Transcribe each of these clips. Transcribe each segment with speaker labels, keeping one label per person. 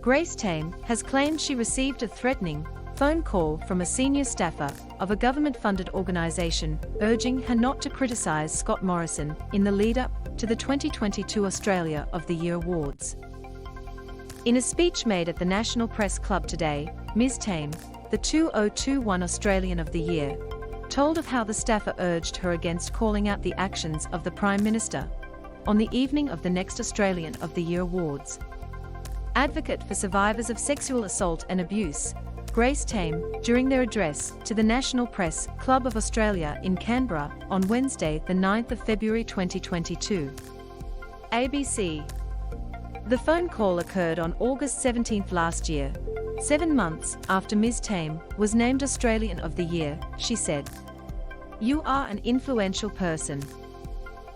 Speaker 1: Grace Tame has claimed she received a threatening phone call from a senior staffer of a government-funded organisation urging her not to criticise Scott Morrison in the lead-up to the 2022 Australia of the Year Awards. In a speech made at the National Press Club today, Ms Tame, the 2021 Australian of the Year, told of how the staffer urged her against calling out the actions of the Prime Minister on the evening of the next Australian of the Year Awards. Advocate for survivors of sexual assault and abuse, Grace Tame, during their address to the National Press Club of Australia in Canberra on Wednesday, the 9th of February 2022. ABC. The phone call occurred on August 17 last year, 7 months after Ms Tame was named Australian of the Year. She said, "You are an influential person.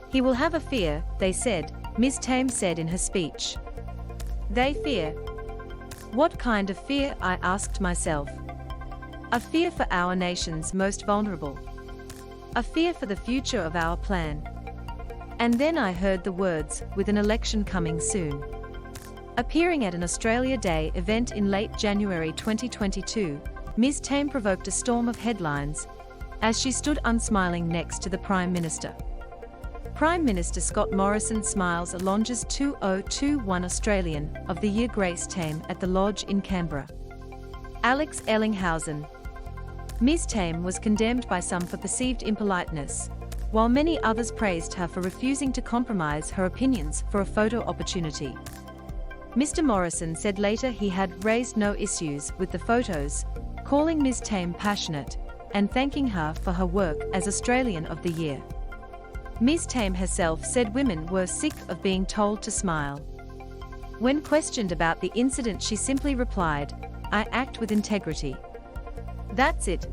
Speaker 1: He will have a fear," they said, Ms Tame said in her speech. "They fear. What kind of fear?" I asked myself. "A fear for our nation's most vulnerable. A fear for the future of our plan." And then I heard the words, "with an election coming soon." Appearing at an Australia Day event in late January 2022, Ms Tame provoked a storm of headlines as she stood unsmiling next to the Prime Minister. Prime Minister Scott Morrison smiles Alonge's 2021 Australian of the Year Grace Tame at the Lodge in Canberra. Alex Ellinghausen. Ms Tame was condemned by some for perceived impoliteness, while many others praised her for refusing to compromise her opinions for a photo opportunity. Mr Morrison said later he had raised no issues with the photos, calling Ms Tame passionate and thanking her for her work as Australian of the Year. Ms Tame herself said women were sick of being told to smile. When questioned about the incident, she simply replied, "I act with integrity. That's it."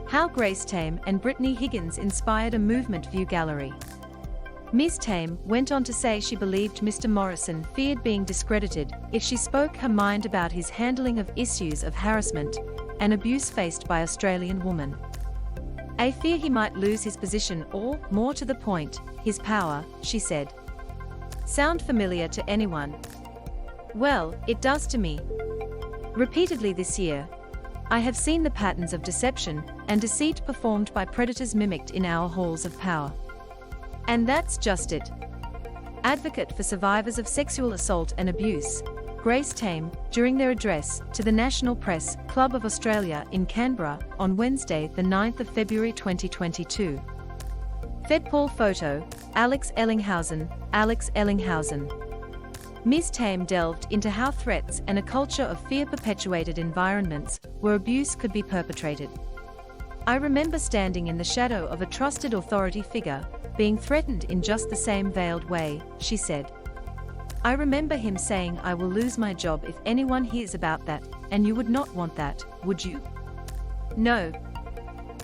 Speaker 1: How Grace Tame and Brittany Higgins inspired a movement view gallery. Ms Tame went on to say she believed Mr Morrison feared being discredited if she spoke her mind about his handling of issues of harassment and abuse faced by Australian women. "I fear he might lose his position or, more to the point, his power," she said. "Sound familiar to anyone?" "Well, it does to me. Repeatedly this year, I have seen the patterns of deception and deceit performed by predators mimicked in our halls of power. And that's just it." Advocate for survivors of sexual assault and abuse, Grace Tame, during their address to the National Press Club of Australia in Canberra on Wednesday, the 9th of February 2022. Fedpal photo, Alex Ellinghausen. Alex Ellinghausen. Ms Tame delved into how threats and a culture of fear perpetuated environments where abuse could be perpetrated. "I remember standing in the shadow of a trusted authority figure, being threatened in just the same veiled way," she said. "I remember him saying, 'I will lose my job if anyone hears about that,' and you would not want that, would you?" No.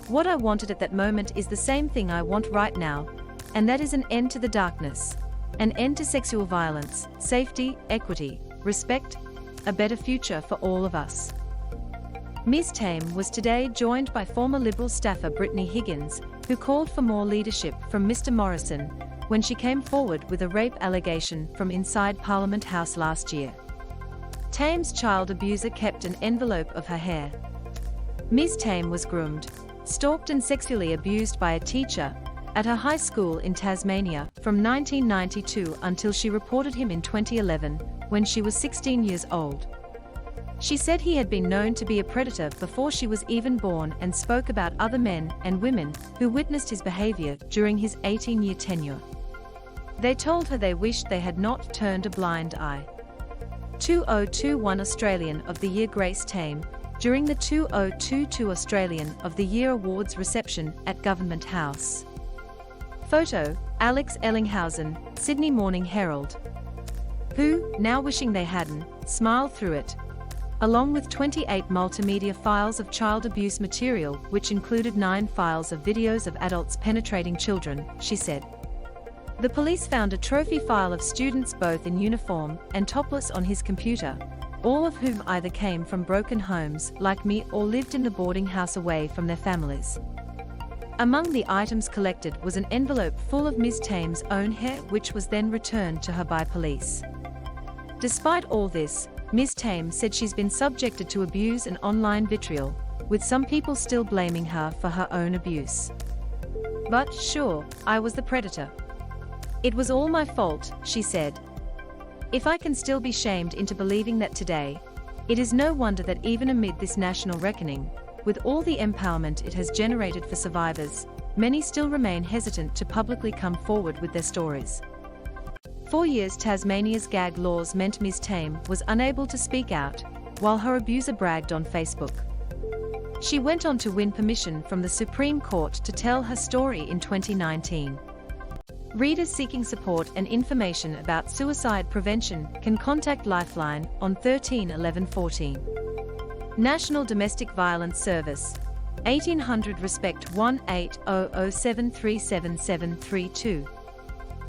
Speaker 1: What I wanted at that moment is the same thing I want right now, and that is an end to the darkness, an end to sexual violence, safety, equity, respect, a better future for all of us." Ms Tame was today joined by former Liberal staffer Brittany Higgins, who called for more leadership from Mr Morrison when she came forward with a rape allegation from inside Parliament House last year. Tame's child abuser kept an envelope of her hair. Ms Tame was groomed, stalked and sexually abused by a teacher at her high school in Tasmania from 1992 until she reported him in 2011 when she was 16 years old. She said he had been known to be a predator before she was even born and spoke about other men and women who witnessed his behavior during his 18-year tenure. They told her they wished they had not turned a blind eye. 2021 Australian of the Year Grace Tame, during the 2022 Australian of the Year Awards reception at Government House. Photo, Alex Ellinghausen, Sydney Morning Herald. Who, now wishing they hadn't, smiled through it. Along with 28 multimedia files of child abuse material, which included 9 files of videos of adults penetrating children, she said. The police found a trophy file of students both in uniform and topless on his computer, all of whom either came from broken homes like me or lived in the boarding house away from their families. Among the items collected was an envelope full of Ms Tame's own hair, which was then returned to her by police. Despite all this, Ms. Tame said she's been subjected to abuse and online vitriol, with some people still blaming her for her own abuse. "But, sure, I was the predator. It was all my fault," she said. "If I can still be shamed into believing that today, it is no wonder that even amid this national reckoning, with all the empowerment it has generated for survivors, many still remain hesitant to publicly come forward with their stories." For years, Tasmania's gag laws meant Ms. Tame was unable to speak out, while her abuser bragged on Facebook. She went on to win permission from the Supreme Court to tell her story in 2019. Readers seeking support and information about suicide prevention can contact Lifeline on 13 11 14. National Domestic Violence Service, 1800 Respect 1800 737 732.